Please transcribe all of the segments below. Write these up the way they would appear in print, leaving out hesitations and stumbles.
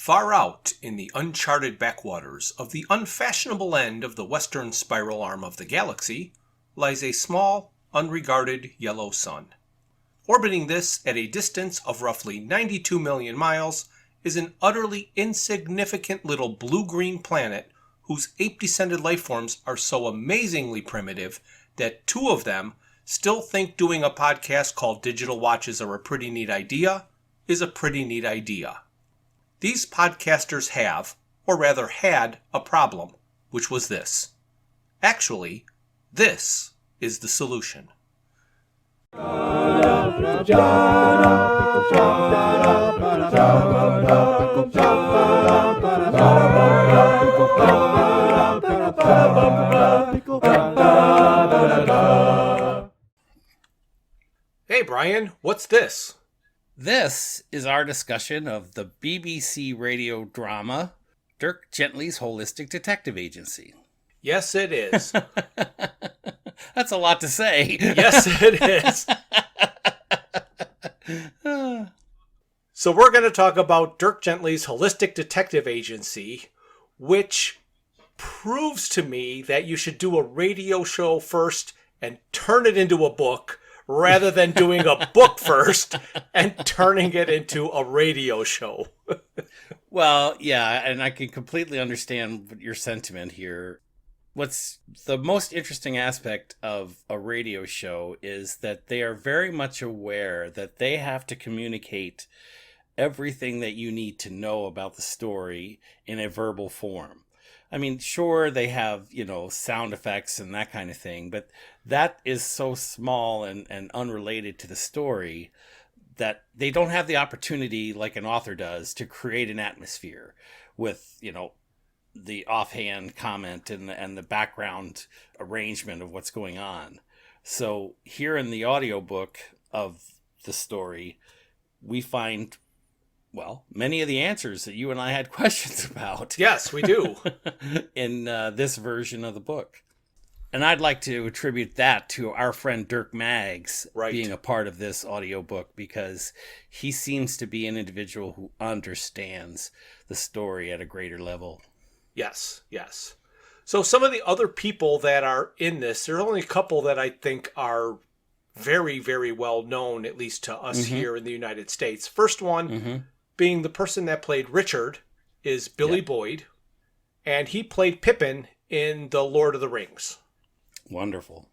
Far out in the uncharted backwaters of the unfashionable end of the western spiral arm of the galaxy lies a small, unregarded yellow sun. Orbiting this at a distance of roughly 92 million miles is an utterly insignificant little blue-green planet whose ape-descended lifeforms are so amazingly primitive that two of them still think doing a podcast called Digital Watches Are a Pretty Neat Idea is a pretty neat idea. These podcasters have, or rather had, a problem, which was this. Actually, this is the solution. Hey Brian, what's this? This is our discussion of the BBC radio drama, Dirk Gently's Holistic Detective Agency. Yes, it is. That's a lot to say. Yes, it is. So we're going to talk about Dirk Gently's Holistic Detective Agency, which proves to me that you should do a radio show first and turn it into a book, rather than doing a book first and turning it into a radio show. Well, yeah, and I can completely understand your sentiment here. What's the most interesting aspect of a radio show is that they are very much aware that they have to communicate everything that you need to know about the story in a verbal form. I mean, sure, they have, sound effects and that kind of thing, but that is so small and unrelated to the story that they don't have the opportunity, like an author does, to create an atmosphere with, the offhand comment and the background arrangement of what's going on. So here in the audiobook of the story, we find, many of the answers that you and I had questions about. Yes, we do. In this version of the book. And I'd like to attribute that to our friend Dirk Maggs being a part of this audiobook, because he seems to be an individual who understands the story at a greater level. Yes. So some of the other people that are in this, there are only a couple that I think are very, very well known, at least to us here in the United States. First one being the person that played Richard is Billy Boyd, and he played Pippin in The Lord of the Rings. Wonderful.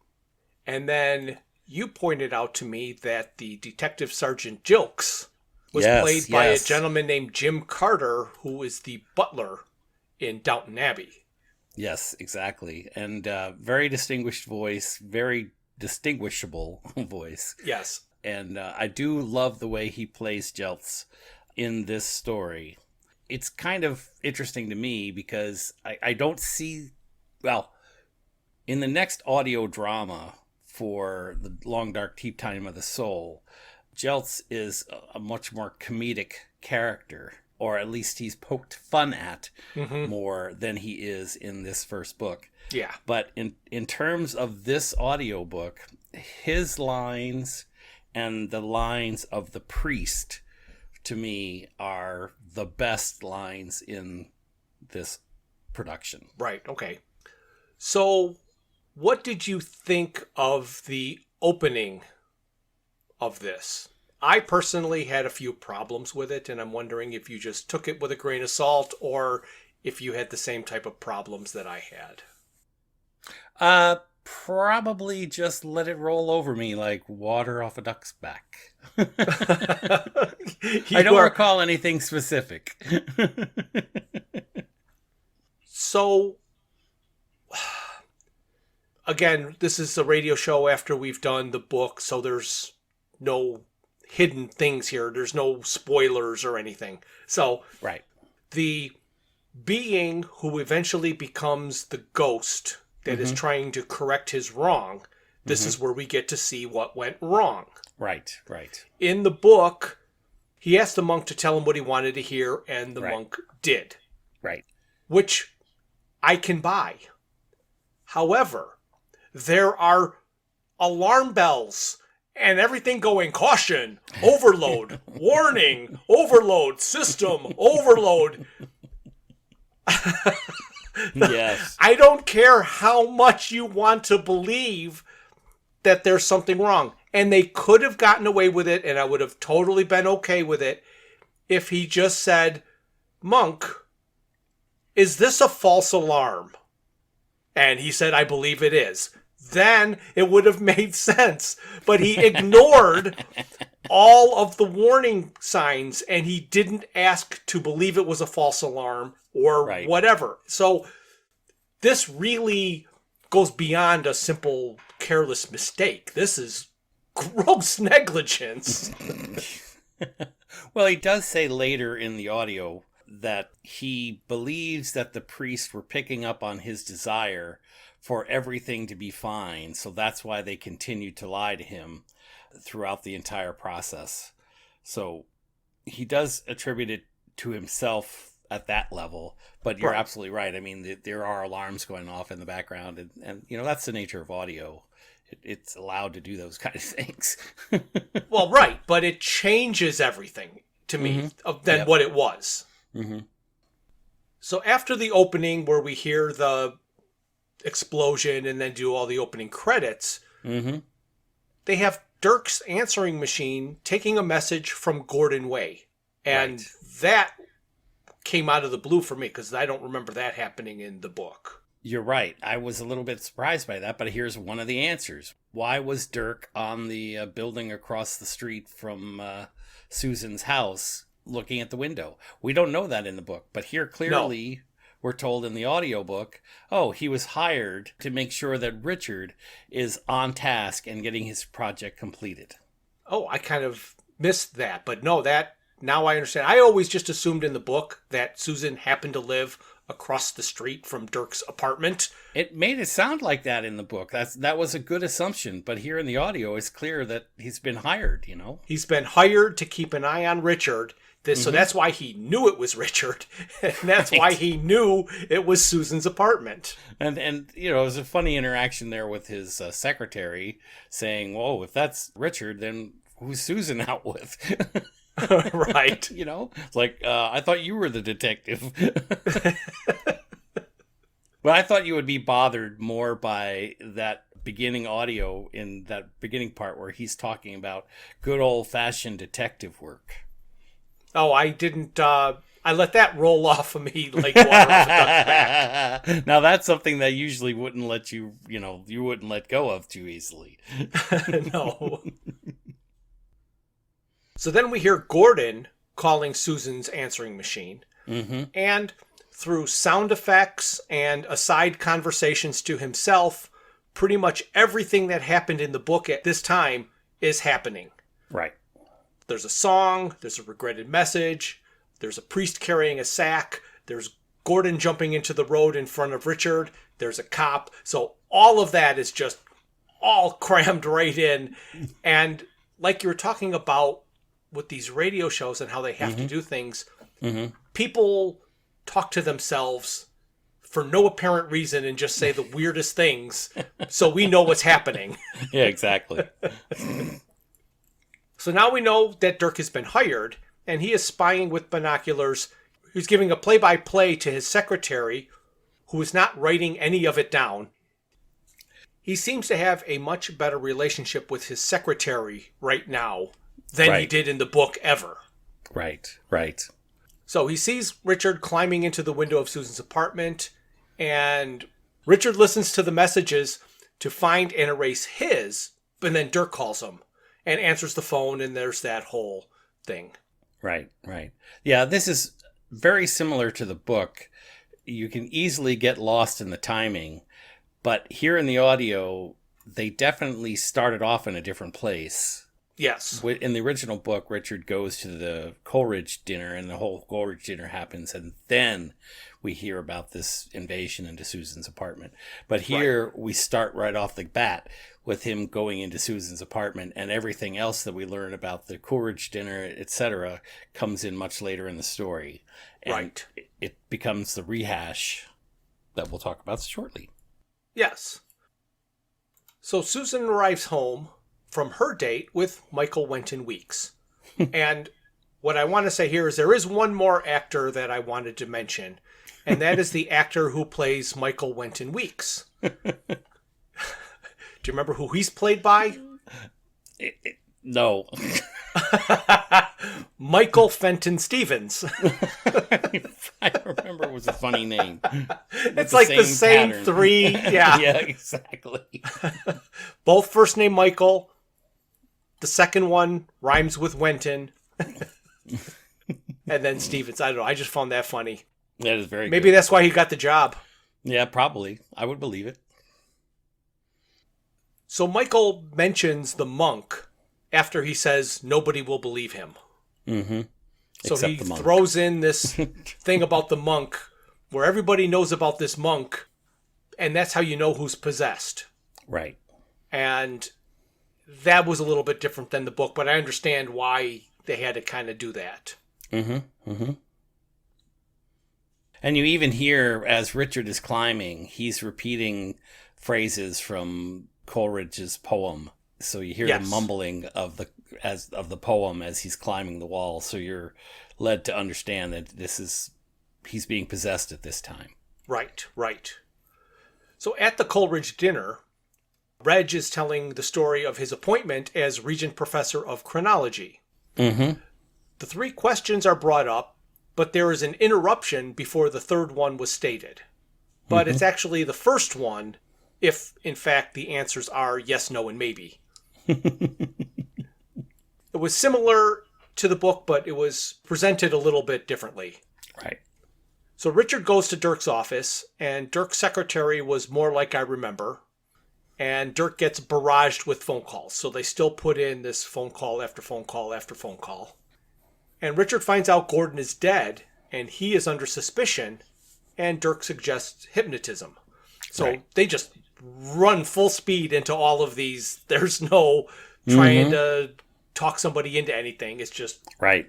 And then you pointed out to me that the Detective Sergeant Jilks was played by a gentleman named Jim Carter, who is the butler in Downton Abbey. Yes, exactly. And very distinguished voice, very distinguishable voice. Yes. And I do love the way he plays Jeltz in this story. It's kind of interesting to me because I don't see, in the next audio drama for The Long Dark Deep Time of the Soul, Jeltz is a much more comedic character, or at least he's poked fun at more than he is in this first book. Yeah. But in terms of this audiobook, his lines and the lines of the priest, to me, are the best lines in this production. Right, okay. So, what did you think of the opening of this? I personally had a few problems with it, and I'm wondering if you just took it with a grain of salt, or if you had the same type of problems that I had. Probably just let it roll over me like water off a duck's back. I don't recall anything specific. So, again, this is a radio show after we've done the book, so there's no hidden things here. There's no spoilers or anything. So, the being who eventually becomes the ghost that is trying to correct his wrong, this is where we get to see what went wrong. Right. In the book, he asked the monk to tell him what he wanted to hear, and the monk did. Right. Which I can buy. However, there are alarm bells and everything going, caution, overload, warning, overload, system, overload. Yes. I don't care how much you want to believe that there's something wrong. And they could have gotten away with it, and I would have totally been okay with it if he just said, Monk, is this a false alarm? And he said, I believe it is. Then it would have made sense. But he ignored all of the warning signs, and he didn't ask to believe it was a false alarm or whatever. So this really goes beyond a simple careless mistake. This is gross negligence. Well, he does say later in the audio that he believes that the priests were picking up on his desire for everything to be fine. So that's why they continued to lie to him throughout the entire process. So he does attribute it to himself at that level, but you're absolutely right. I mean, there are alarms going off in the background, and you know, that's the nature of audio. It's allowed to do those kind of things. Well, right, but it changes everything to me than what it was. Mm-hmm. So after the opening, where we hear the explosion and then do all the opening credits, they have Dirk's answering machine taking a message from Gordon Way. And that came out of the blue for me, because I don't remember that happening in the book. You're right. I was a little bit surprised by that, but here's one of the answers. Why was Dirk on the building across the street from Susan's house looking at the window? We don't know that in the book, but here clearly we're told in the audiobook, he was hired to make sure that Richard is on task and getting his project completed. Oh, I kind of missed that, but no, now I understand. I always just assumed in the book that Susan happened to live across the street from Dirk's apartment. It made it sound like that in the book. That was a good assumption, but here in the audio, it's clear that he's been hired, you know? He's been hired to keep an eye on Richard. So that's why he knew it was Richard. And that's why he knew it was Susan's apartment. And you know, it was a funny interaction there with his secretary saying, whoa, if that's Richard, then who's Susan out with? Right. You know, it's like, I thought you were the detective. But I thought you would be bothered more by that beginning audio in that beginning part where he's talking about good old-fashioned detective work. Oh, I didn't. I let that roll off of me like water off a duck's back. Now that's something that usually wouldn't let you wouldn't let go of too easily. No. So then we hear Gordon calling Susan's answering machine. And through sound effects and aside conversations to himself, pretty much everything that happened in the book at this time is happening. Right. There's a song, there's a regretted message, there's a priest carrying a sack, there's Gordon jumping into the road in front of Richard, there's a cop. So all of that is just all crammed right in. And like you were talking about with these radio shows and how they have to do things, people talk to themselves for no apparent reason and just say the weirdest things so we know what's happening. Yeah, exactly. So now we know that Dirk has been hired, and he is spying with binoculars. He's giving a play-by-play to his secretary, who is not writing any of it down. He seems to have a much better relationship with his secretary right now than he did in the book ever. Right. So he sees Richard climbing into the window of Susan's apartment, and Richard listens to the messages to find and erase his, but then Dirk calls him and answers the phone, and there's that whole thing. Right. Yeah, this is very similar to the book. You can easily get lost in the timing, but here in the audio, they definitely started off in a different place. Yes. In the original book, Richard goes to the Coleridge dinner, and the whole Coleridge dinner happens, and then we hear about this invasion into Susan's apartment. But here, we start right off the bat with him going into Susan's apartment, and everything else that we learn about the Coleridge dinner, etc., comes in much later in the story. And it becomes the rehash that we'll talk about shortly. Yes. So Susan arrives home from her date with Michael Wynton Weeks. And what I want to say here is there is one more actor that I wanted to mention, and that is the actor who plays Michael Wynton Weeks. Do you remember who he's played by? No. Michael Fenton Stevens. I remember it was a funny name. It's like the same pattern. Three. Yeah. Yeah, exactly. Both first name Michael. The second one rhymes with Wynton. And then Stevens. I don't know. I just found that funny. That is very Maybe good. That's why he got the job. Yeah, probably. I would believe it. So Michael mentions the monk after he says nobody will believe him. Mm-hmm. So Except he the monk. throws in this thing about the monk where everybody knows about this monk, and that's how you know who's possessed. Right. And that was a little bit different than the book, but I understand why they had to kind of do that. Mm-hmm. Mm-hmm. And you even hear, as Richard is climbing, he's repeating phrases from Coleridge's poem. So you hear the mumbling of the poem as he's climbing the wall. So you're led to understand that he's being possessed at this time. Right. So at the Coleridge dinner, Reg is telling the story of his appointment as Regent Professor of Chronology. Mm-hmm. The 3 questions are brought up, but there is an interruption before the third one was stated. But it's actually the first one, if in fact the answers are yes, no, and maybe. It was similar to the book, but it was presented a little bit differently. Right. So Richard goes to Dirk's office, and Dirk's secretary was more like I remember. And Dirk gets barraged with phone calls. So they still put in this phone call after phone call after phone call. And Richard finds out Gordon is dead, and he is under suspicion, and Dirk suggests hypnotism. So They just run full speed into all of these. There's no trying to talk somebody into anything. It's just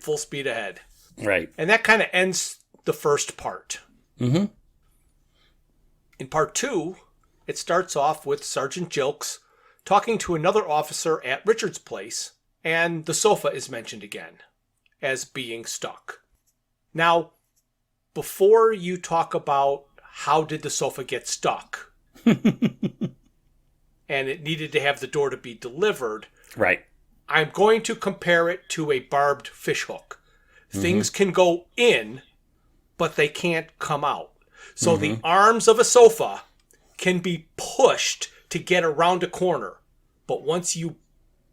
full speed ahead. Right. And that kind of ends the first part. Mm-hmm. In part 2, it starts off with Sergeant Jilks talking to another officer at Richard's place, and the sofa is mentioned again as being stuck. Now, before you talk about how did the sofa get stuck, and it needed to have the door to be delivered, right, I'm going to compare it to a barbed fishhook. Things can go in, but they can't come out. So the arms of a sofa can be pushed to get around a corner. But once you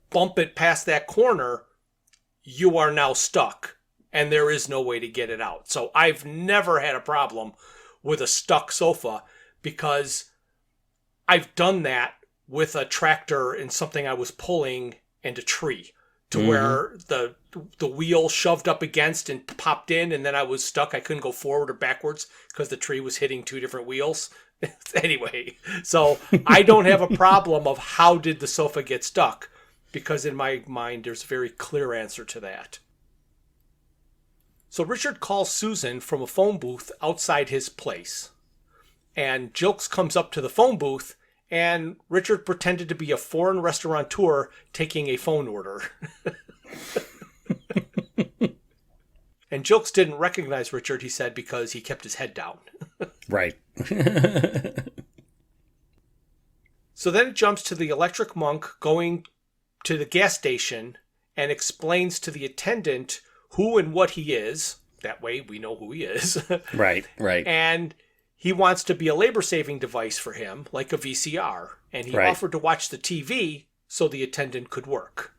bump it past that corner, you are now stuck. And there is no way to get it out. So I've never had a problem with a stuck sofa because I've done that with a tractor and something I was pulling and a tree to where the wheel shoved up against and popped in, and then I was stuck. I couldn't go forward or backwards because the tree was hitting 2 different wheels. Anyway, so I don't have a problem of how did the sofa get stuck, because in my mind there's a very clear answer to that. So Richard calls Susan from a phone booth outside his place, and Jilks comes up to the phone booth, and Richard pretended to be a foreign restaurateur taking a phone order. And Jilks didn't recognize Richard, he said, because he kept his head down. Right. So then it jumps to the electric monk going to the gas station and explains to the attendant who and what he is. That way we know who he is. Right. And he wants to be a labor-saving device for him, like a VCR. And he offered to watch the TV so the attendant could work.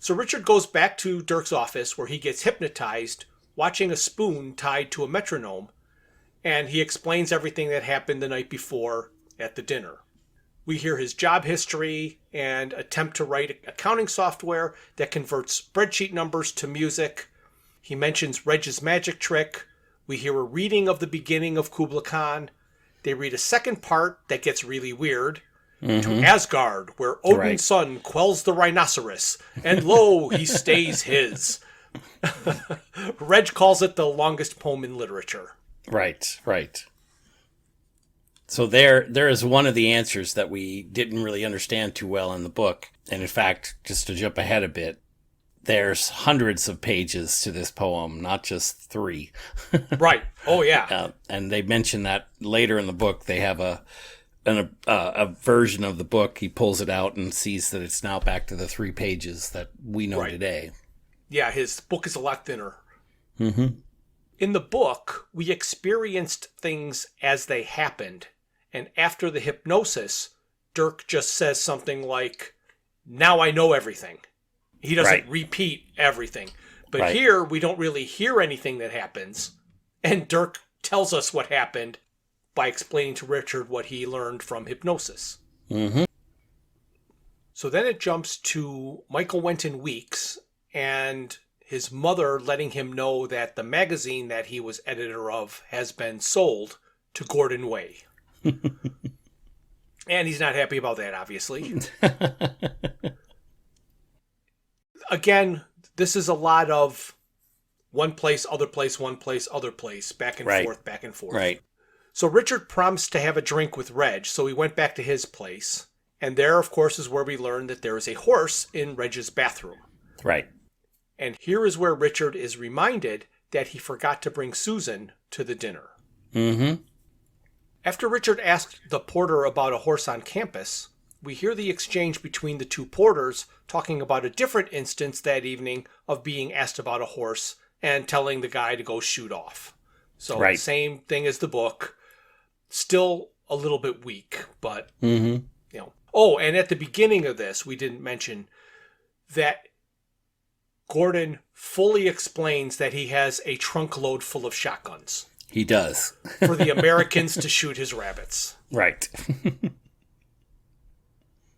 So Richard goes back to Dirk's office where he gets hypnotized, watching a spoon tied to a metronome. And he explains everything that happened the night before at the dinner. We hear his job history and attempt to write accounting software that converts spreadsheet numbers to music. He mentions Reg's magic trick. We hear a reading of the beginning of Kubla Khan. They read a second part that gets really weird. To Asgard, where Odin's son quells the rhinoceros, and lo, he stays his. Reg calls it the longest poem in literature. Right. So there is one of the answers that we didn't really understand too well in the book. And in fact, just to jump ahead a bit, there's hundreds of pages to this poem, not just 3. Right. Oh, yeah. And they mention that later in the book. They have a version of the book. He pulls it out and sees that it's now back to the 3 pages that we know today. Yeah, his book is a lot thinner. Mm-hmm. In the book, we experienced things as they happened. And after the hypnosis, Dirk just says something like, now I know everything. He doesn't repeat everything. But here, we don't really hear anything that happens. And Dirk tells us what happened by explaining to Richard what he learned from hypnosis. Mm-hmm. So then it jumps to Michael Wenton Weeks and his mother letting him know that the magazine that he was editor of has been sold to Gordon Way. And he's not happy about that, obviously. Again, this is a lot of one place, other place, one place, other place, back and forth, back and forth. Right. So Richard promised to have a drink with Reg, so he went back to his place. And there, of course, is where we learn that there is a horse in Reg's bathroom. Right. And here is where Richard is reminded that he forgot to bring Susan to the dinner. Mm-hmm. After Richard asked the porter about a horse on campus, we hear the exchange between the 2 porters talking about a different instance that evening of being asked about a horse and telling the guy to go shoot off. So same thing as the book. Still a little bit weak, but, you know. Oh, and at the beginning of this, we didn't mention that Gordon fully explains that he has a trunk load full of shotguns. He does. For the Americans to shoot his rabbits. Right.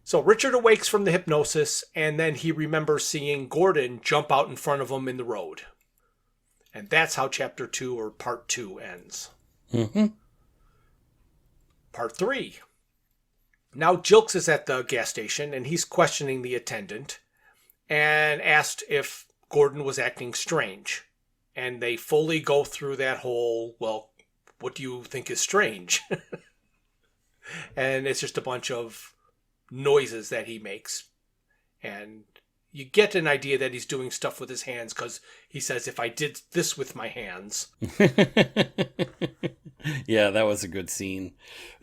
So Richard awakes from the hypnosis, and then he remembers seeing Gordon jump out in front of him in the road. And that's how Chapter 2, or Part 2, ends. Mm-hmm. Part 3. Now Jilks is at the gas station, and he's questioning the attendant, and asked if Gordon was acting strange. And they fully go through that whole, well, what do you think is strange? And it's just a bunch of noises that he makes. And you get an idea that he's doing stuff with his hands because he says, if I did this with my hands. Yeah, that was a good scene.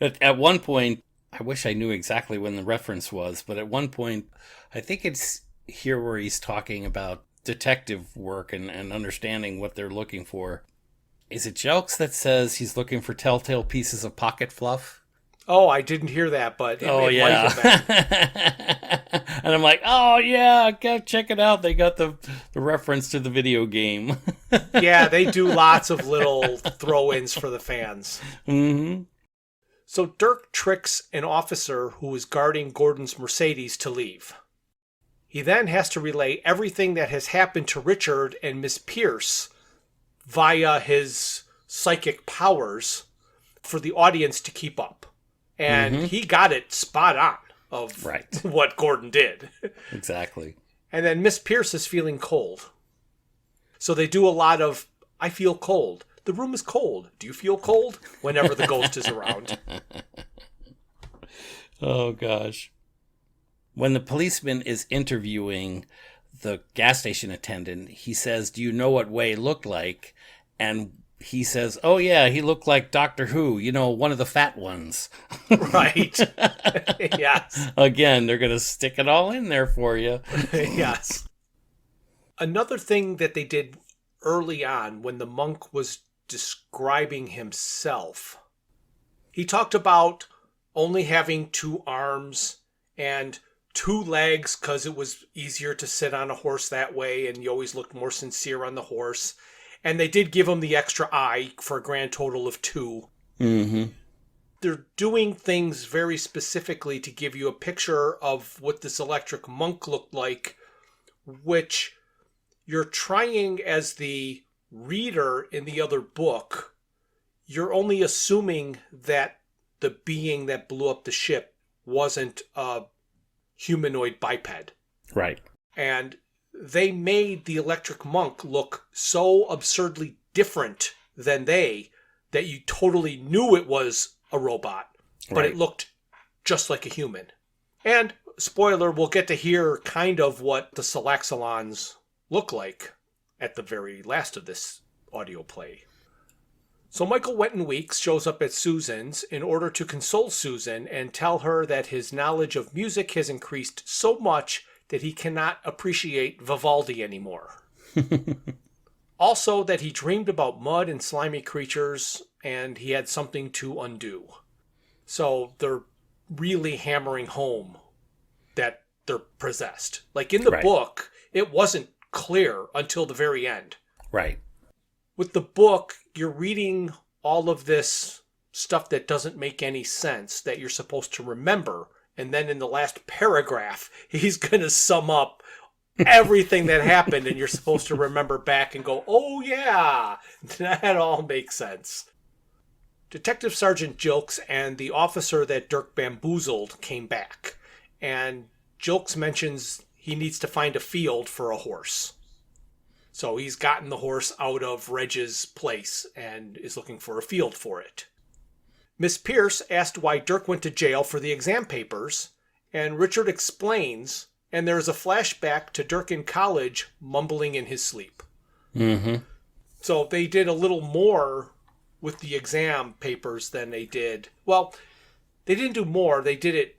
At one point, I wish I knew exactly when the reference was, but at one point, I think it's here where he's talking about detective work and understanding what they're looking for. Is it Jelks that says he's looking for telltale pieces of pocket fluff? Oh, I didn't hear that, but it might have been. And I'm like, oh yeah, go check it out. They got the reference to the video game. Yeah, they do lots of little throw-ins for the fans. Mm-hmm. So Dirk tricks an officer who is guarding Gordon's Mercedes to leave. He then has to relay everything that has happened to Richard and Miss Pierce via his psychic powers for the audience to keep up. And he got it spot on of what Gordon did. Exactly. And then Miss Pierce is feeling cold. So they do a lot of, I feel cold. The room is cold. Do you feel cold? Whenever the ghost is around. Oh, gosh. When the policeman is interviewing the gas station attendant, he says, do you know what Way looked like? And he says, oh, yeah, he looked like Doctor Who, you know, one of the fat ones. Right. Yes. Again, they're going to stick it all in there for you. Yes. Another thing that they did early on when the monk was describing himself, he talked about only having 2 arms and 2 legs because it was easier to sit on a horse that way, and you always looked more sincere on the horse. And they did give him the extra eye for a grand total of 2. Mm-hmm. They're doing things very specifically to give you a picture of what this electric monk looked like, which you're trying as the reader in the other book, you're only assuming that the being that blew up the ship wasn't a humanoid biped. Right. And they made the electric monk look so absurdly different than that you totally knew it was a robot. but it looked just like a human. And, spoiler, we'll get to hear kind of what the Salaxolons look like at the very last of this audio play. So Michael Wynton Weeks shows up at Susan's in order to console Susan and tell her that his knowledge of music has increased so much that he cannot appreciate Vivaldi anymore. Also that he dreamed about mud and slimy creatures and he had something to undo. So they're really hammering home that they're possessed. Like in the book, it wasn't clear until the very end. Right. With the book, you're reading all of this stuff that doesn't make any sense that you're supposed to remember. And then in the last paragraph, he's going to sum up everything that happened. And you're supposed to remember back and go, oh, yeah, that all makes sense. Detective Sergeant Jilks and the officer that Dirk bamboozled came back. And Jilks mentions he needs to find a field for a horse. So he's gotten the horse out of Reg's place and is looking for a field for it. Miss Pierce asked why Dirk went to jail for the exam papers, and Richard explains, and there's a flashback to Dirk in college mumbling in his sleep. Mm-hmm. So they did a little more with the exam papers than they did. Well, they didn't do more. They did it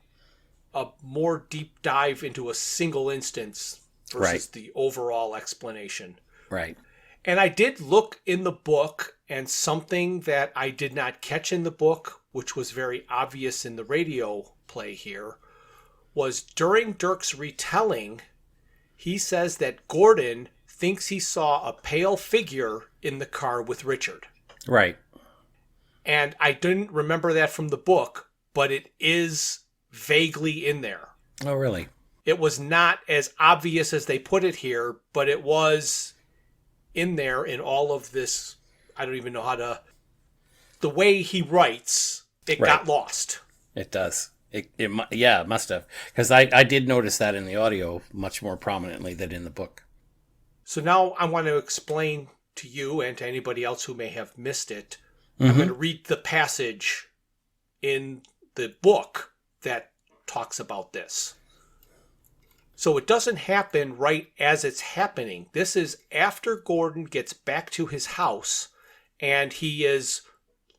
a more deep dive into a single instance versus the overall explanation. Right. And I did look in the book, and something that I did not catch in the book, which was very obvious in the radio play here, was during Dirk's retelling, he says that Gordon thinks he saw a pale figure in the car with Richard. Right. And I didn't remember that from the book, but it is vaguely in there. Oh, really? It was not as obvious as they put it here, but it was in there in all of this. I don't even know how to... The way he writes, it got lost. It does. It must have. Because I did notice that in the audio much more prominently than in the book. So now I want to explain to you and to anybody else who may have missed it. I'm going to read the passage in the book that talks about this. So it doesn't happen right as it's happening. This is after Gordon gets back to his house and he is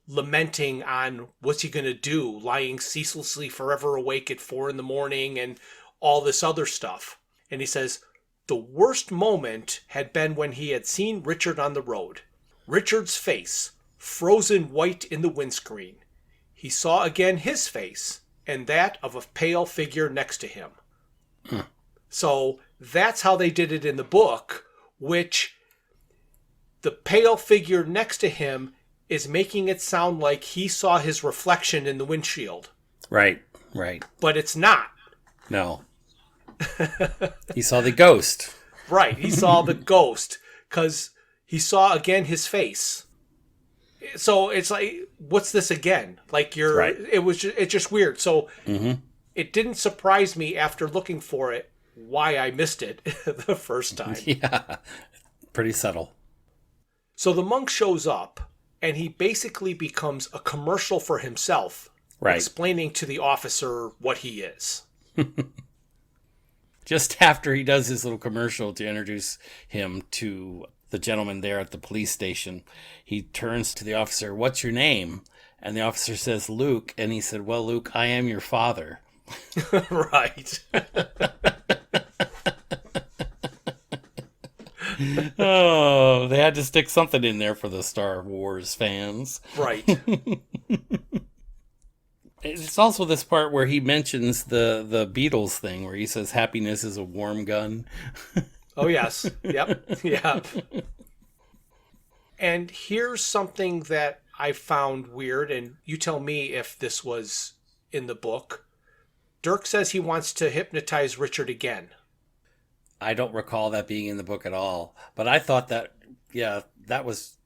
lamenting on what's he going to do, lying ceaselessly forever awake at 4 a.m. and all this other stuff. And he says, the worst moment had been when he had seen Richard on the road. Richard's face, frozen white in the windscreen. He saw again his face and that of a pale figure next to him. So that's how they did it in the book, which the pale figure next to him is making it sound like he saw his reflection in the windshield. Right, right. But it's not. No. He saw the ghost. Right, he saw the ghost because he saw again his face. So it's like, what's this again? Like it's just weird. So it didn't surprise me after looking for it why I missed it the first time. Yeah, pretty subtle. So the monk shows up and he basically becomes a commercial for himself, explaining to the officer what he is. Just after he does his little commercial to introduce him to the gentleman there at the police station, he turns to the officer, "What's your name?" And the officer says, "Luke." And he said, "Well, Luke, I am your father." Right. Oh, they had to stick something in there for the Star Wars fans. Right. It's also this part where he mentions the Beatles thing, where he says happiness is a warm gun. Oh, yes. Yep. Yeah. And here's something that I found weird, and you tell me if this was in the book. Dirk says he wants to hypnotize Richard again. I don't recall that being in the book at all, but I thought that was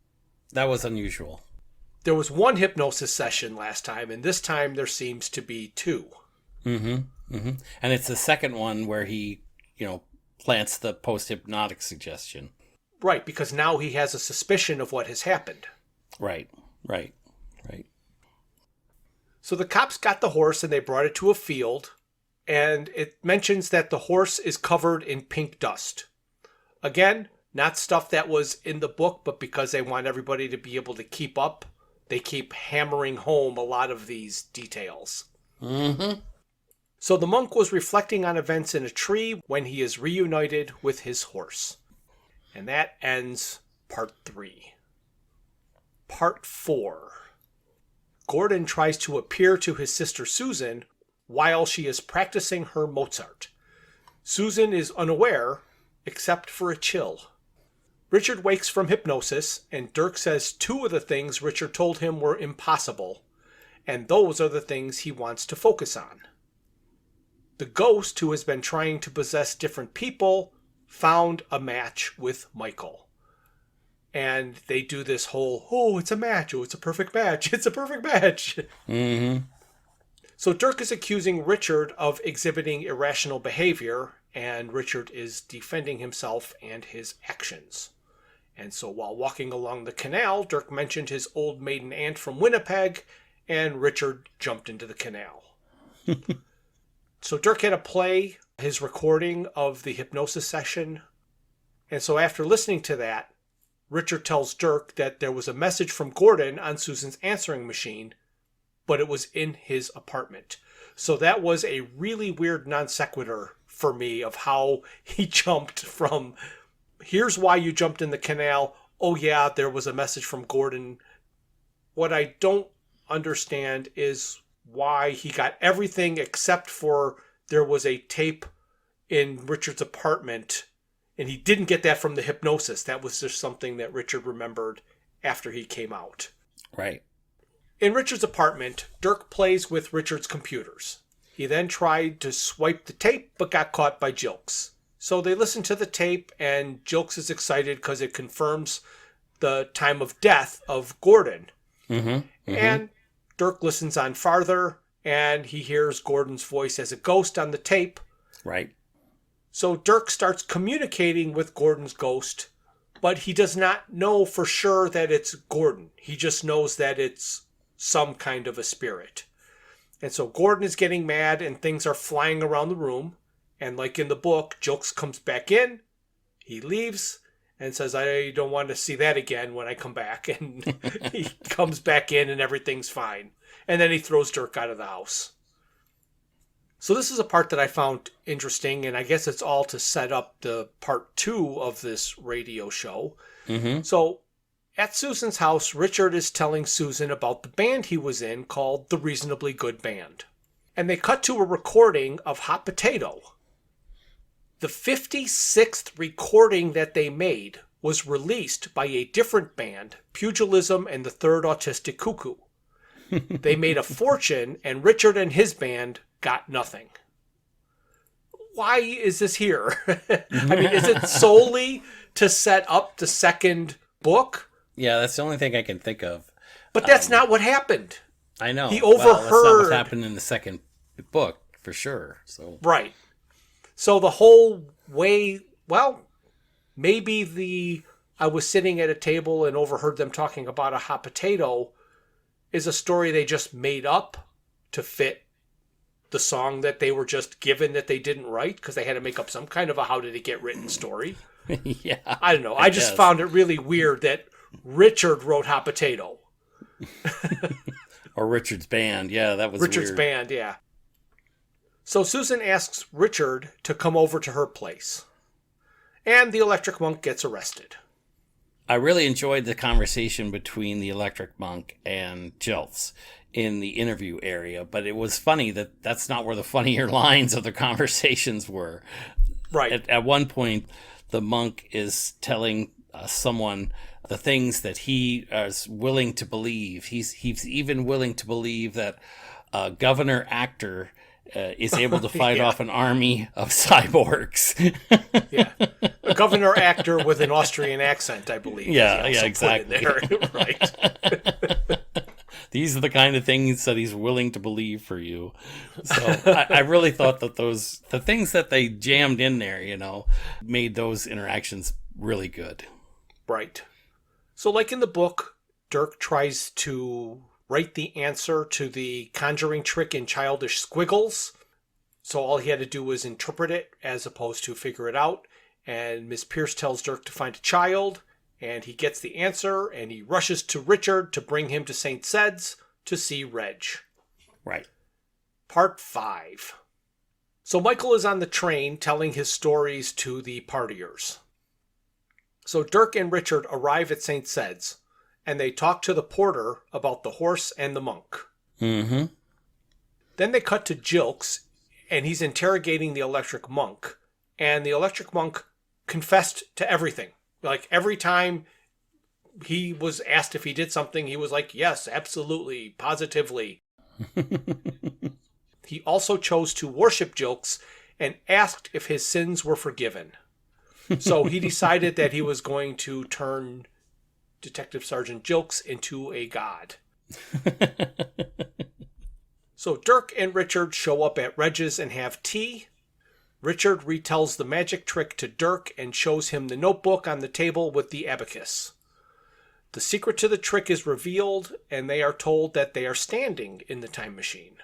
unusual. There was one hypnosis session last time, and this time there seems to be 2. Mm-hmm. Mm-hmm. And it's the second one where he, plants the post-hypnotic suggestion. Right, because now he has a suspicion of what has happened. Right. So the cops got the horse and they brought it to a field, and it mentions that the horse is covered in pink dust. Again, not stuff that was in the book, but because they want everybody to be able to keep up, they keep hammering home a lot of these details. Mm-hmm. So the monk was reflecting on events in a tree when he is reunited with his horse. And that ends part 3. Part 4. Gordon tries to appear to his sister Susan while she is practicing her Mozart. Susan is unaware, except for a chill. Richard wakes from hypnosis, and Dirk says 2 of the things Richard told him were impossible, and those are the things he wants to focus on. The ghost, who has been trying to possess different people, found a match with Michael. And they do this whole, oh, it's a match, oh, it's a perfect match, it's a perfect match. Mm-hmm. So Dirk is accusing Richard of exhibiting irrational behavior, and Richard is defending himself and his actions. And so while walking along the canal, Dirk mentioned his old maiden aunt from Winnipeg, and Richard jumped into the canal. So Dirk had to play his recording of the hypnosis session. And so after listening to that, Richard tells Dirk that there was a message from Gordon on Susan's answering machine, but it was in his apartment. So that was a really weird non sequitur for me of how he jumped from, here's why you jumped in the canal. Oh yeah, there was a message from Gordon. What I don't understand is why he got everything except for there was a tape in Richard's apartment, and he didn't get that from the hypnosis. That was just something that Richard remembered after he came out. Right. In Richard's apartment, Dirk plays with Richard's computers. He then tried to swipe the tape, but got caught by Jilks. So they listen to the tape, and Jilks is excited because it confirms the time of death of Gordon. Mm-hmm. Mm-hmm. And Dirk listens on farther, and he hears Gordon's voice as a ghost on the tape. Right. So Dirk starts communicating with Gordon's ghost, but he does not know for sure that it's Gordon. He just knows that it's some kind of a spirit. And so Gordon is getting mad, and things are flying around the room. And like in the book, Jilks comes back in, he leaves, and says, I don't want to see that again when I come back. And he comes back in, and everything's fine. And then he throws Dirk out of the house. So this is a part that I found interesting, and I guess it's all to set up the part 2 of this radio show. Mm-hmm. So at Susan's house, Richard is telling Susan about the band he was in called the Reasonably Good Band. And they cut to a recording of Hot Potato. The 56th recording that they made was released by a different band, Pugilism and the Third Autistic Cuckoo. They made a fortune, and Richard and his band got nothing. Why is this here? I mean, is it solely to set up the second book? Yeah, that's the only thing I can think of. But that's not what happened. I know. He overheard. Well, that's not what happened in the second book, for sure. So right. So the whole way, well, maybe I was sitting at a table and overheard them talking about a hot potato is a story they just made up to fit the song that they were just given that they didn't write, because they had to make up some kind of a how did it get written story. Yeah. I don't know. I just found it really weird that Richard wrote Hot Potato. Or Richard's band. Yeah, that was Richard's weird. band, yeah. So Susan asks Richard to come over to her place. And the electric monk gets arrested. I really enjoyed the conversation between the electric monk and Jilts in the interview area, but it was funny that that's not where the funnier lines of the conversations were. Right. At one point, the monk is telling someone the things that he is willing to believe. He's even willing to believe that Governor Actor is able to fight off an army of cyborgs. Yeah. A governor actor with an Austrian accent, I believe. Yeah, exactly. There. Right. These are the kind of things that he's willing to believe for you. So I really thought that the things that they jammed in there, made those interactions really good. Right. So like in the book, Dirk tries to write the answer to the conjuring trick in childish squiggles. So all he had to do was interpret it as opposed to figure it out. And Miss Pierce tells Dirk to find a child, and he gets the answer, and he rushes to Richard to bring him to St. Sed's to see Reg. Right. Part 5. So Michael is on the train telling his stories to the partiers. So Dirk and Richard arrive at St. Sed's, and they talk to the porter about the horse and the monk. Mm-hmm. Then they cut to Jilks, and he's interrogating the electric monk, and the electric monk confessed to everything. Like, every time he was asked if he did something, he was like, yes, absolutely, positively. He also chose to worship Jilks and asked if his sins were forgiven. So he decided that he was going to turn Detective Sergeant Jilks into a god. So Dirk and Richard show up at Reg's and have tea. Richard retells the magic trick to Dirk and shows him the notebook on the table with the abacus. The secret to the trick is revealed, and they are told that they are standing in the time machine.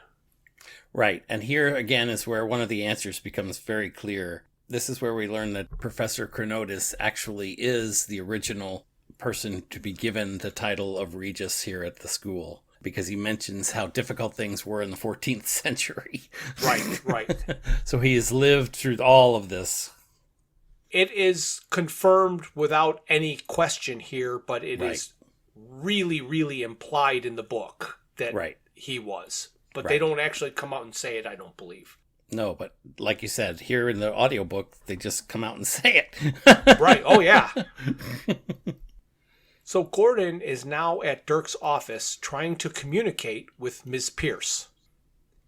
Right, and here again is where one of the answers becomes very clear. This is where we learn that Professor Chronotis actually is the original person to be given the title of Regis here at the school, because he mentions how difficult things were in the 14th century. Right. So he has lived through all of this. It is confirmed without any question here, but it is really, really implied in the book that he was. But they don't actually come out and say it, I don't believe. No, but like you said, here in the audiobook, they just come out and say it. Right, oh yeah. So Gordon is now at Dirk's office trying to communicate with Ms. Pierce.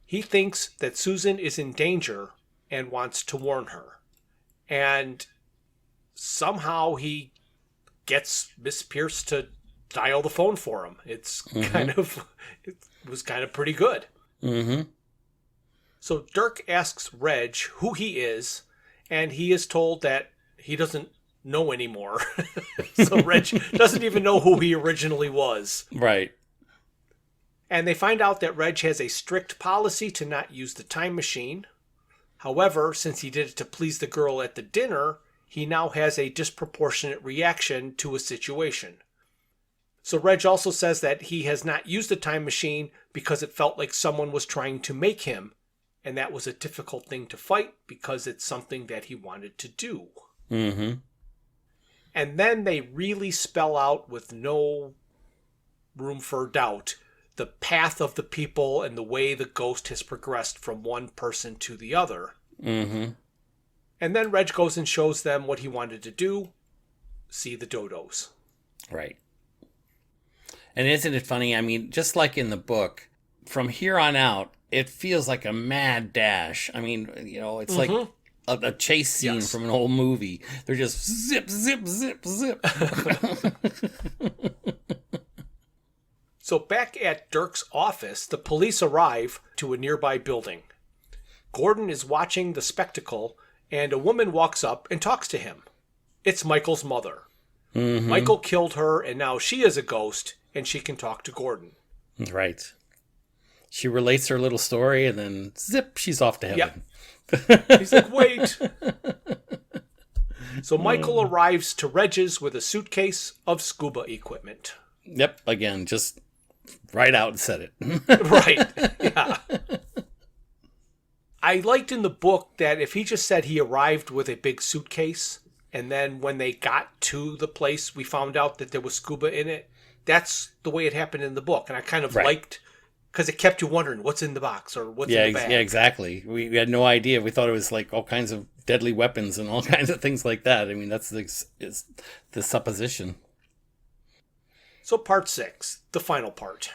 He thinks that Susan is in danger and wants to warn her. And somehow he gets Miss Pierce to dial the phone for him. It was kind of pretty good. Mm-hmm. So Dirk asks Reg who he is, and he is told that he doesn't know anymore. So Reg doesn't even know who he originally was. Right. And they find out that Reg has a strict policy to not use the time machine. However, since he did it to please the girl at the dinner, he now has a disproportionate reaction to a situation. So Reg also says that he has not used the time machine because it felt like someone was trying to make him, and that was a difficult thing to fight because it's something that he wanted to do. Mm-hmm. And then they really spell out, with no room for doubt, the path of the people and the way the ghost has progressed from one person to the other. Mm-hmm. And then Reg goes and shows them what he wanted to do, see the dodos. Right. And isn't it funny? I mean, just like in the book, from here on out, it feels like a mad dash. I mean, it's like a chase scene from an old movie. They're just zip, zip, zip, zip. So back at Dirk's office, the police arrive to a nearby building. Gordon is watching the spectacle, and a woman walks up and talks to him. It's Michael's mother. Mm-hmm. Michael killed her, and now she is a ghost, and she can talk to Gordon. Right. She relates her little story, and then zip, she's off to heaven. Yep. He's like, wait. So Michael arrives to Reg's with a suitcase of scuba equipment. Yep, again, just right out and said it. Right, yeah. I liked in the book that if he just said he arrived with a big suitcase, and then when they got to the place, we found out that there was scuba in it. That's the way it happened in the book, and I kind of liked, because it kept you wondering what's in the box or what's in the bag. Yeah, exactly. We had no idea. We thought it was like all kinds of deadly weapons and all kinds of things like that. I mean, that's the supposition. So part 6, the final part.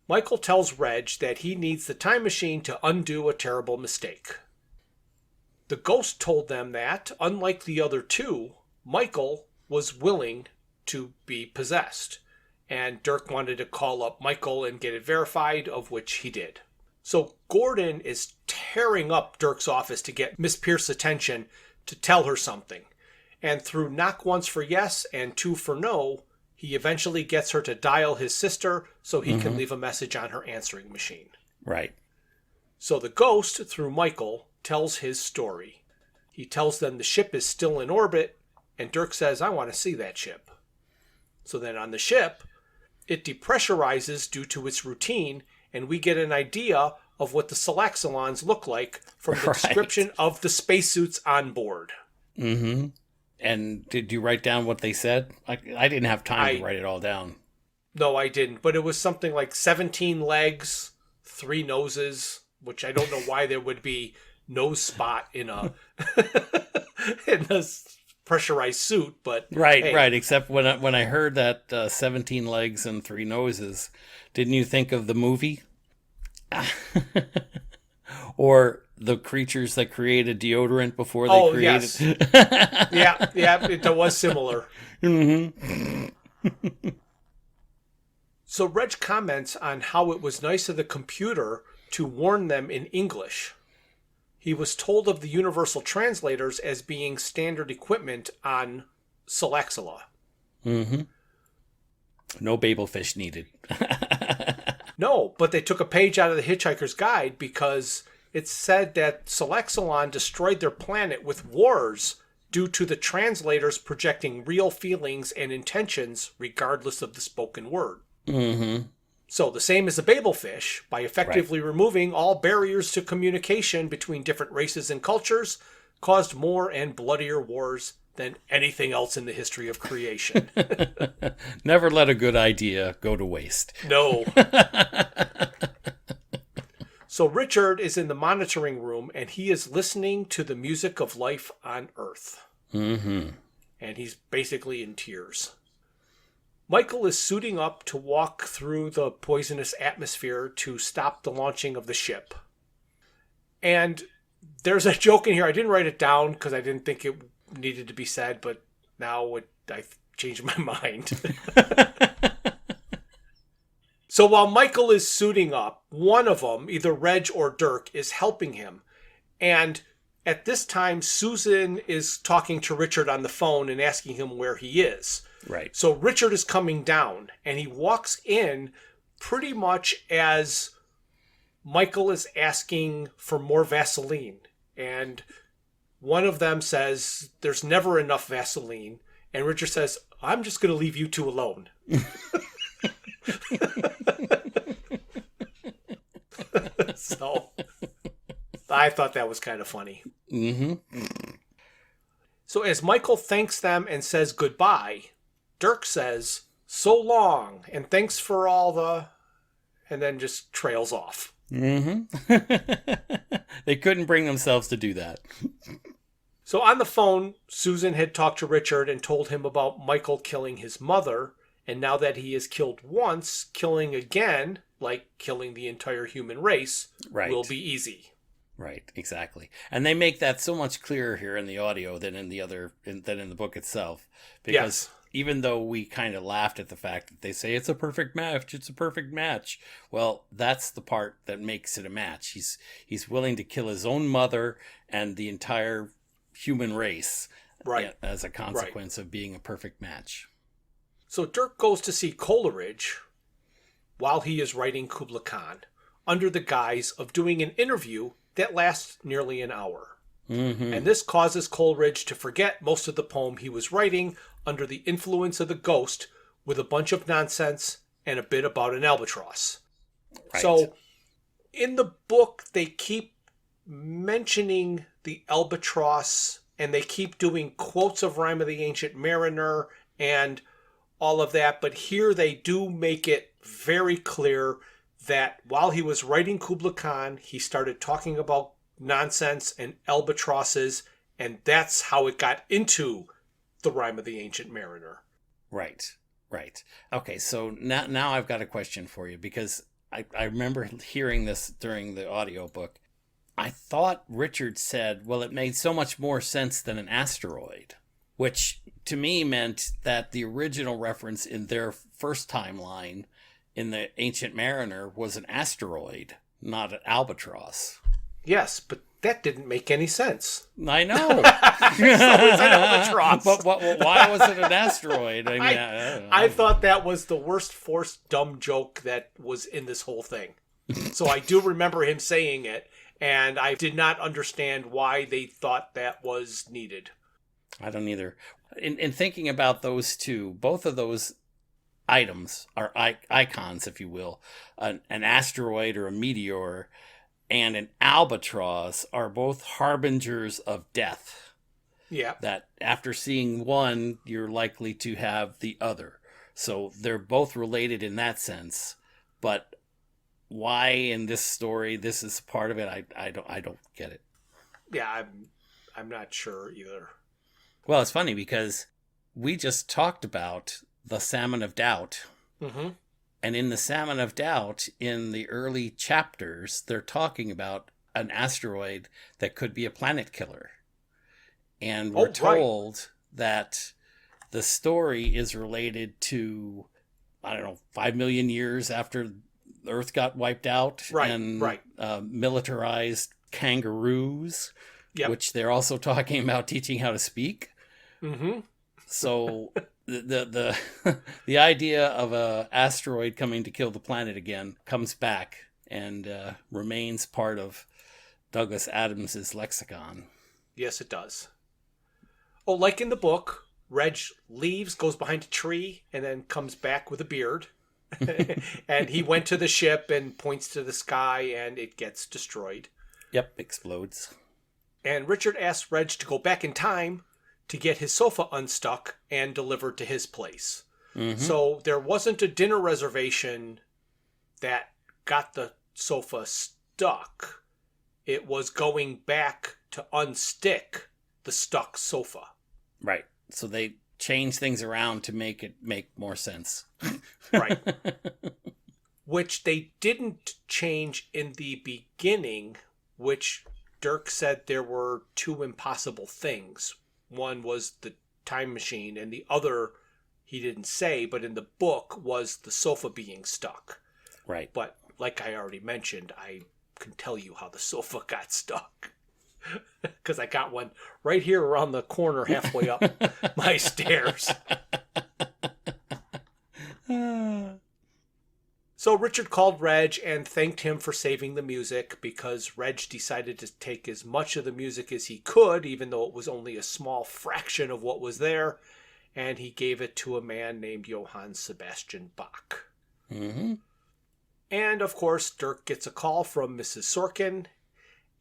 Michael tells Reg that he needs the time machine to undo a terrible mistake. The ghost told them that, unlike the other two, Michael was willing to be possessed, and Dirk wanted to call up Michael and get it verified, of which he did. So Gordon is tearing up Dirk's office to get Miss Pierce's attention to tell her something, and through knock once for yes and two for no, He eventually gets her to dial his sister so he can leave a message on her answering machine. Right. So the ghost, through Michael, tells his story. He tells them the ship is still in orbit, and Dirk says, I want to see that ship. So then on the ship, it depressurizes due to its routine, and we get an idea of what the Salaxolons look like from the description of the spacesuits on board. Mm-hmm. And did you write down what they said? I didn't have time to write it all down. No, I didn't. But it was something like 17 legs, 3 noses, which I don't know why there would be nose spot in a in a pressurized suit. But right, hey. right. Except when I heard that 17 legs and 3 noses, didn't you think of the movie? Or the creatures that created deodorant before they created... Yes. yeah, it was similar. Mm-hmm. So Reg comments on how it was nice of the computer to warn them in English. He was told of the universal translators as being standard equipment on Salaxola. Mm-hmm. No babelfish needed. No, but they took a page out of the Hitchhiker's Guide because it said that Salaxolon destroyed their planet with wars due to the translators projecting real feelings and intentions regardless of the spoken word. Mm-hmm. So the same as the babelfish, by effectively removing all barriers to communication between different races and cultures, caused more and bloodier wars than anything else in the history of creation. Never let a good idea go to waste. No. So Richard is in the monitoring room, and he is listening to the music of life on Earth. Mm-hmm. And he's basically in tears. Michael is suiting up to walk through the poisonous atmosphere to stop the launching of the ship. And there's a joke in here. I didn't write it down because I didn't think it needed to be said, but now I've changed my mind. So while Michael is suiting up, one of them, either Reg or Dirk, is helping him. And at this time, Susan is talking to Richard on the phone and asking him where he is. Right. So Richard is coming down, and he walks in pretty much as Michael is asking for more Vaseline. And one of them says, there's never enough Vaseline. And Richard says, I'm just going to leave you two alone. So I thought that was kind of funny. Mm-hmm. So as Michael thanks them and says goodbye, Dirk says, so long, and thanks for all the... and then just trails off. Mm-hmm. They couldn't bring themselves to do that. So on the phone, Susan had talked to Richard and told him about Michael killing his mother, and now that he is killed once, killing again, like killing the entire human race, will be easy. Right, exactly. And they make that so much clearer here in the audio than in the book itself. Because even though we kind of laughed at the fact that they say it's a perfect match, well, that's the part that makes it a match. He's willing to kill his own mother and the entire human race as a consequence of being a perfect match. So Dirk goes to see Coleridge while he is writing Kubla Khan under the guise of doing an interview that lasts nearly an hour. Mm-hmm. And this causes Coleridge to forget most of the poem he was writing under the influence of the ghost with a bunch of nonsense and a bit about an albatross. Right. So in the book, they keep mentioning the albatross and they keep doing quotes of Rime of the Ancient Mariner and all of that. But here they do make it very clear that while he was writing Kubla Khan, he started talking about nonsense and albatrosses, and that's how it got into the Rime of the Ancient Mariner. Right. Okay, so now I've got a question for you, because I remember hearing this during the audiobook. I thought Richard said, well, it made so much more sense than an asteroid, which to me meant that the original reference in their first timeline in the Ancient Mariner was an asteroid, not an albatross. Yes, but That didn't make any sense. I know. So it's an albatross. But why was it an asteroid? I mean, I thought that was the worst forced dumb joke that was in this whole thing. So I do remember him saying it, and I did not understand why they thought that was needed. I don't either. In thinking about those two, both of those items are icons, if you will. An asteroid or a meteor and an albatross are both harbingers of death. Yeah. That after seeing one, you're likely to have the other. So they're both related in that sense. But why in this story this is part of it, I don't get it. Yeah, I'm not sure either. Well, it's funny because we just talked about the Salmon of Doubt. Mm-hmm. And in the Salmon of Doubt, in the early chapters, they're talking about an asteroid that could be a planet killer. And we're told that the story is related to, 5 million years after the Earth got wiped out. And militarized kangaroos, which they're also talking about teaching how to speak. Mm-hmm. So the idea of a asteroid coming to kill the planet again comes back and remains part of Douglas Adams's lexicon. Yes, it does. Oh, like in the book, Reg leaves, goes behind a tree, and then comes back with a beard. And he went to the ship and points to the sky, and it gets destroyed. Yep, explodes. And Richard asks Reg to go back in time to get his sofa unstuck and delivered to his place. Mm-hmm. So there wasn't a dinner reservation that got the sofa stuck. It was going back to unstick the stuck sofa. Right. So they changed things around to make it make more sense. Right. Which they didn't change in the beginning, which Dirk said there were two impossible things. One was the time machine, and the other, he didn't say, but in the book, was the sofa being stuck. Right. But like I already mentioned, I can tell you how the sofa got stuck. Because I got one right here around the corner halfway up my stairs. So Richard called Reg and thanked him for saving the music because Reg decided to take as much of the music as he could, even though it was only a small fraction of what was there, and he gave it to a man named Johann Sebastian Bach. Mm-hmm. And, of course, Dirk gets a call from Mrs. Sorkin,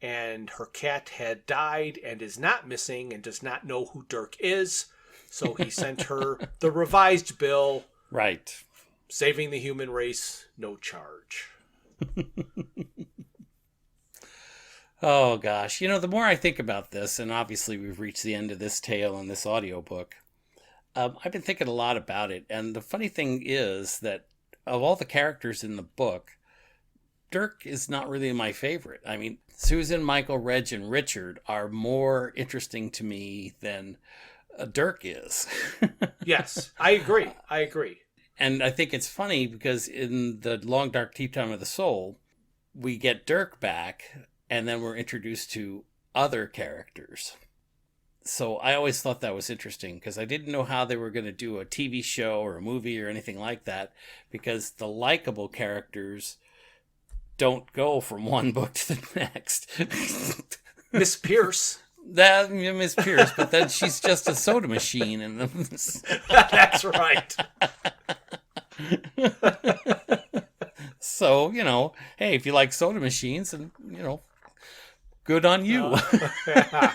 and her cat had died and is not missing and does not know who Dirk is, so he sent her the revised bill. Right. Saving the human race, no charge. Oh, gosh. The more I think about this, and obviously we've reached the end of this tale in this audiobook, I've been thinking a lot about it. And the funny thing is that of all the characters in the book, Dirk is not really my favorite. I mean, Susan, Michael, Reg, and Richard are more interesting to me than Dirk is. Yes, I agree. And I think it's funny because in the Long Dark Deep Time of the Soul, we get Dirk back, and then we're introduced to other characters. So I always thought that was interesting because I didn't know how they were going to do a TV show or a movie or anything like that, because the likable characters don't go from one book to the next. Miss Pierce. Miss Pierce, but then she's just a soda machine in them. That's right. So, hey, if you like soda machines, and good on you. Yeah.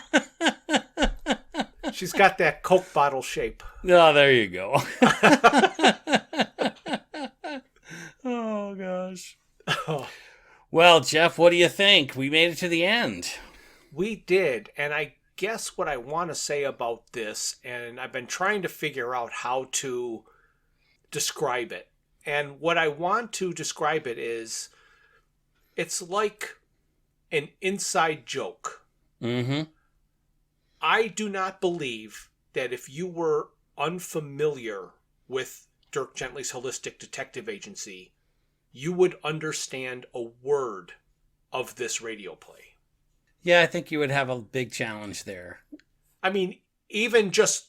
She's got that Coke bottle shape. Oh, there you go. Oh, gosh. Oh. Well, Jeff, what do you think? We made it to the end. We did, and I guess what I want to say about this, and I've been trying to figure out how to describe it. And what I want to describe it is, it's like an inside joke. Mm-hmm. I do not believe that if you were unfamiliar with Dirk Gently's Holistic Detective Agency, you would understand a word of this radio play. Yeah, I think you would have a big challenge there. I mean, even just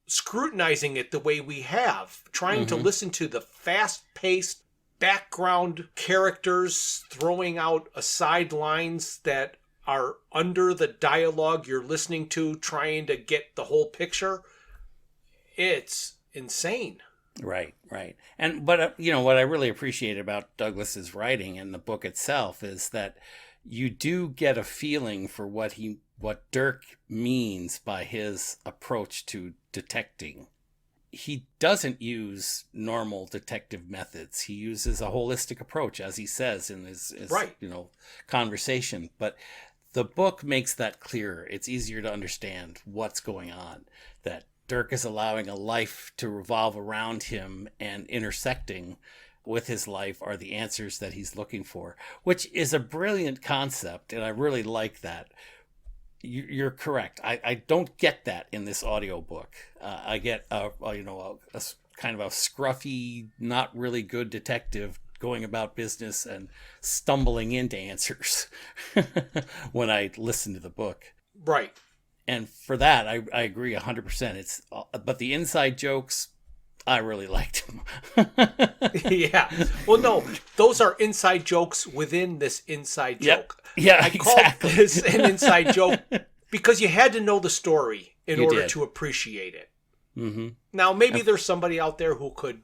scrutinizing it the way we have, trying to listen to the fast-paced background characters throwing out aside lines that are under the dialogue you're listening to, trying to get the whole picture. It's insane. Right. But what I really appreciate about Douglas's writing and the book itself is that you do get a feeling for what Dirk means by his approach to detecting. He doesn't use normal detective methods. He uses a holistic approach, as he says in his right. Conversation. But the book makes that clearer. It's easier to understand what's going on, that Dirk is allowing a life to revolve around him, and intersecting with his life are the answers that he's looking for, which is a brilliant concept, and I really like that. You're correct. I don't get that in this audiobook. I get a kind of a scruffy, not really good detective going about business and stumbling into answers when I listen to the book. Right. And for that, I agree 100%. But the inside jokes, I really liked them. Yeah. Well, no, those are inside jokes within this inside joke. Yeah, I exactly. called this an inside joke because you had to know the story in order to appreciate it. Mm-hmm. Now, maybe there's somebody out there who could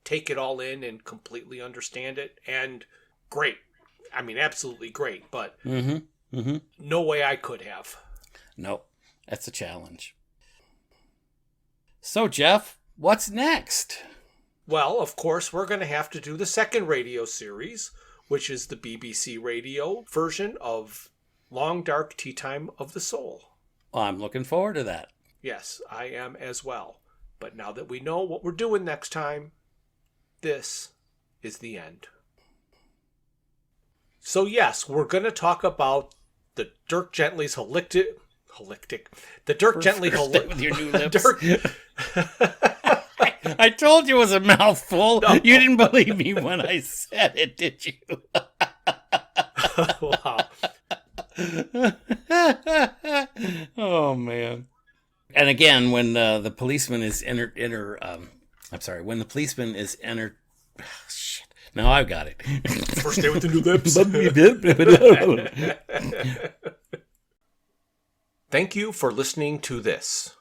take it all in and completely understand it, and great. I mean, absolutely great, but no way I could have. Nope. That's a challenge. So, Jeff, what's next? Well, of course, we're going to have to do the second radio series, which is the BBC radio version of Long Dark Tea Time of the Soul. Well, I'm looking forward to that. Yes, I am as well. But now that we know what we're doing next time, this is the end. So yes, we're going to talk about the Dirk Gently's the Dirk Gently with your new lips. I told you it was a mouthful. No. You didn't believe me when I said it, did you? Wow. Oh man. And again, when the policeman is when the policeman is entered. Oh, shit. Now I've got it. First day with the new lips. Thank you for listening to this.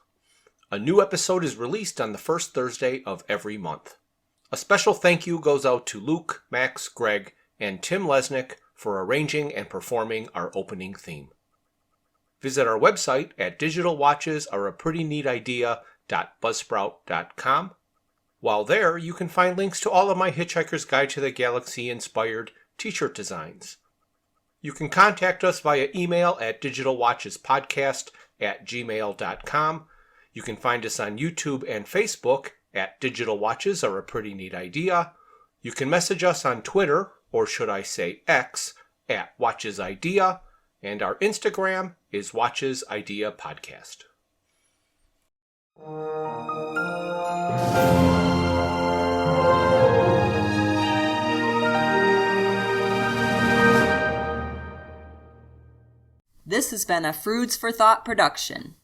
A new episode is released on the first Thursday of every month. A special thank you goes out to Luke, Max, Greg, and Tim Lesnick for arranging and performing our opening theme. Visit our website at digitalwatchesareaprettynetidea.buzzsprout.com. While there, you can find links to all of my Hitchhiker's Guide to the Galaxy inspired t-shirt designs. You can contact us via email at digitalwatchespodcast@gmail.com. You can find us on YouTube and Facebook at Digital Watches Are a Pretty Neat Idea. You can message us on Twitter, or should I say X, at Watches Idea. And our Instagram is Watches Idea Podcast. This has been a Foods for Thought production.